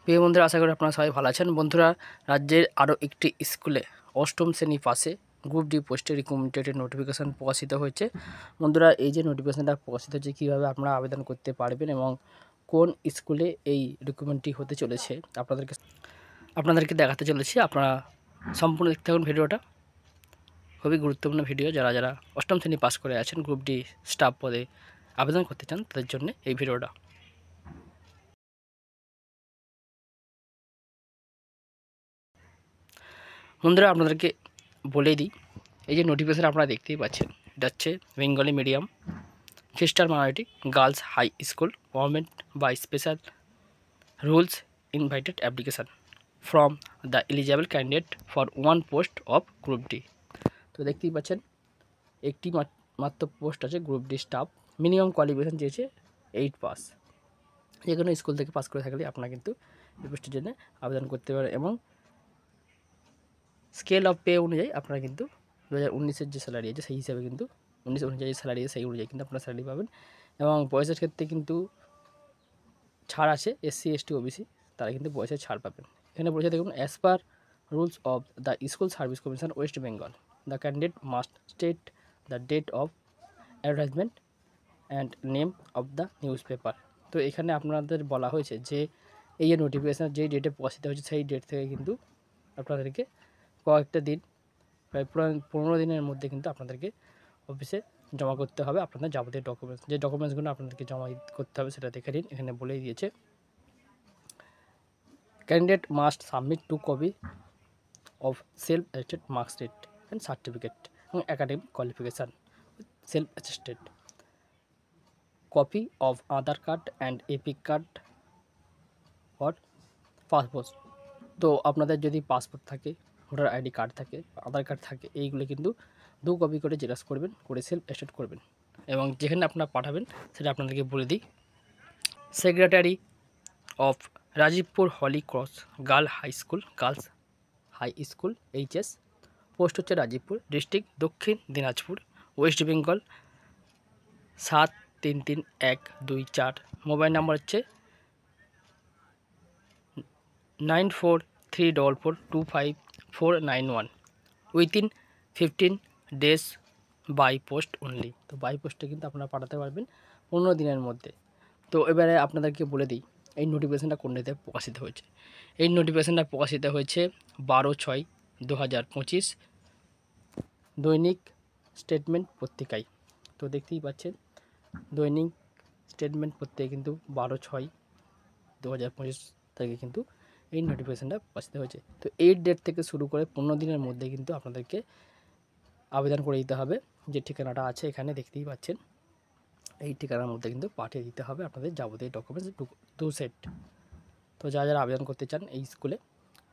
প্রিয় বন্ধুরা, আশা করি আপনারা সবাই ভালো আছেন। বন্ধুরা, রাজ্যের আরও একটি স্কুলে অষ্টম শ্রেণী পাশে গ্রুপ ডি পোস্টে রিক্রুটমেন্টের নোটিফিকেশান প্রকাশিত হয়েছে। বন্ধুরা, এই যে নোটিফিকেশানটা প্রকাশিত হচ্ছে, কীভাবে আপনারা আবেদন করতে পারবেন এবং কোন স্কুলে এই রিক্রুটমেন্টটি হতে চলেছে আপনাদেরকে দেখাতে চলেছি। আপনারা সম্পূর্ণ দেখতে থাকুন ভিডিওটা। খুবই গুরুত্বপূর্ণ ভিডিও। যারা যারা অষ্টম শ্রেণী পাস করে আছেন, গ্রুপ ডি স্টাফ পদে আবেদন করতে চান, তাদের জন্য এই ভিডিওটা। বন্ধুরা, আপনাদেরকে বলে দিই, এই যে নোটিফিকেশান আপনারা দেখতেই পাচ্ছেন, এটা হচ্ছে Bengali medium Christian minority girls high school government by special rules invited application from the eligible candidate for one post of group D. তো দেখতেই পাচ্ছেন, একটি মাত্র পোস্ট আছে group D staff. Minimum qualification চেয়েছে 8 পাস। যে কোনো স্কুল থেকে পাস করে থাকলে আপনারা কিন্তু এই পোস্টের জন্য আবেদন করতে পারেন এবং স্কেল অফ পে অনুযায়ী আপনারা কিন্তু 2019-এর যে স্যালারি আছে সেই হিসাবে কিন্তু 19 অনুযায়ী স্যালারি আছে, সেই অনুযায়ী কিন্তু আপনারা স্যালারি পাবেন। এবং বয়সের ক্ষেত্রে কিন্তু ছাড় আছে, SC ST OBC তারা কিন্তু বয়সের ছাড় পাবেন। এখানে বলেছে দেখুন, as per rules of the school service commission West Bengal the candidate must state the date of advertisement and name of the newspaper. তো এখানে আপনাদের বলা হয়েছে যে এই যে নোটিফিকেশান যেই ডেটে প্রকাশিত হয়েছে সেই ডেট থেকে কিন্তু আপনাদেরকে কয়েকটা দিন, প্রায় 15 দিনের মধ্যে কিন্তু আপনাদেরকে অফিসে জমা করতে হবে আপনাদের যাবতীয় ডকুমেন্টস। যে ডকুমেন্টসগুলো আপনাদেরকে জমা করতে হবে সেটা দেখে নিন, এখানে বলেই দিয়েছে। Candidate must submit 2 copy of self attested marksheet and certificate এবং academic qualification self attested copy of Aadhaar card and EPIC card or passport. তো আপনাদের যদি পাসপোর্ট থাকে, ভোটার আইডি কার্ড থাকে, আধার কার্ড থাকে, এইগুলো কিন্তু 2 কপি করে জেরক্স করবেন, করে সেলফ অ্যাটেস্টেড করবেন। এবং যেখানে আপনারা পাঠাবেন সেটা আপনাদেরকে বলে দিই। Secretary of Rajibpur holy cross girls high school HS, post হচ্ছে Rajibpur, district Dakshin Dinajpur, West Bengal 733124। Mobile number হচ্ছে 9434425491 within 15 days by post only. তো বাই পোস্টে কিন্তু আপনারা পাঠাতে পারবেন 15 দিনের মধ্যে। তো এবারে আপনাদেরকে বলে দিই এই নোটিফিকেশানটা কোন ডেটে প্রকাশিত হয়েছে। এই নোটিফিকেশানটা প্রকাশিত হয়েছে 12/6/2025 দৈনিক স্টেটমেন্ট পত্রিকায়। তো দেখতেই পাচ্ছেন, দৈনিক স্টেটমেন্ট পত্রিকায় কিন্তু 12/6/2025 তারিখে কিন্তু এই নোটিফিকেশানটা প্রকাশিত হয়েছে। তো এই ডেট থেকে শুরু করে 15 দিনের মধ্যে কিন্তু আপনাদেরকে আবেদন করে দিতে হবে। যে ঠিকানাটা আছে এখানে দেখতেই পাচ্ছেন, এই ঠিকানার মধ্যে কিন্তু পাঠিয়ে দিতে হবে আপনাদের যাবতীয় ডকুমেন্টস 2 সেট। তো যারা যারা আবেদন করতে চান এই স্কুলে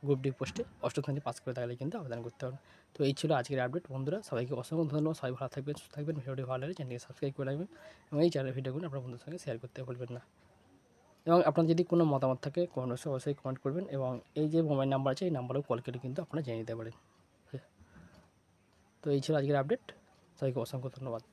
গ্রুপ ডি পোস্টে অষ্টম শ্রেণী পাস করে থাকলে কিন্তু আবেদন করতে হবে। তো এই ছিল আজকের আপডেট। বন্ধুরা, সবাইকে অসংখ্য ধন্যবাদ। সবাই ভালো থাকবেন, সুস্থ থাকবেন। ভিডিওটি ভালো লাগলে চ্যানেলকে সাবস্ক্রাইব করে রাখবেন এবং এই চ্যানেলের ভিডিওগুলো আপনার বন্ধুদের সঙ্গে শেয়ার করতে ভুলবেন না। এবং আপনার যদি কোনো মতামত থাকে কমেন্ট বক্সে অবশ্যই কমেন্ট করবেন এবং এই যে মোবাইল নাম্বার আছে এই নাম্বারেও কল করে কিন্তু আপনারা জেনে নিতে পারেন। তো এই ছিল আজকের আপডেট। সবাইকে অসংখ্য ধন্যবাদ।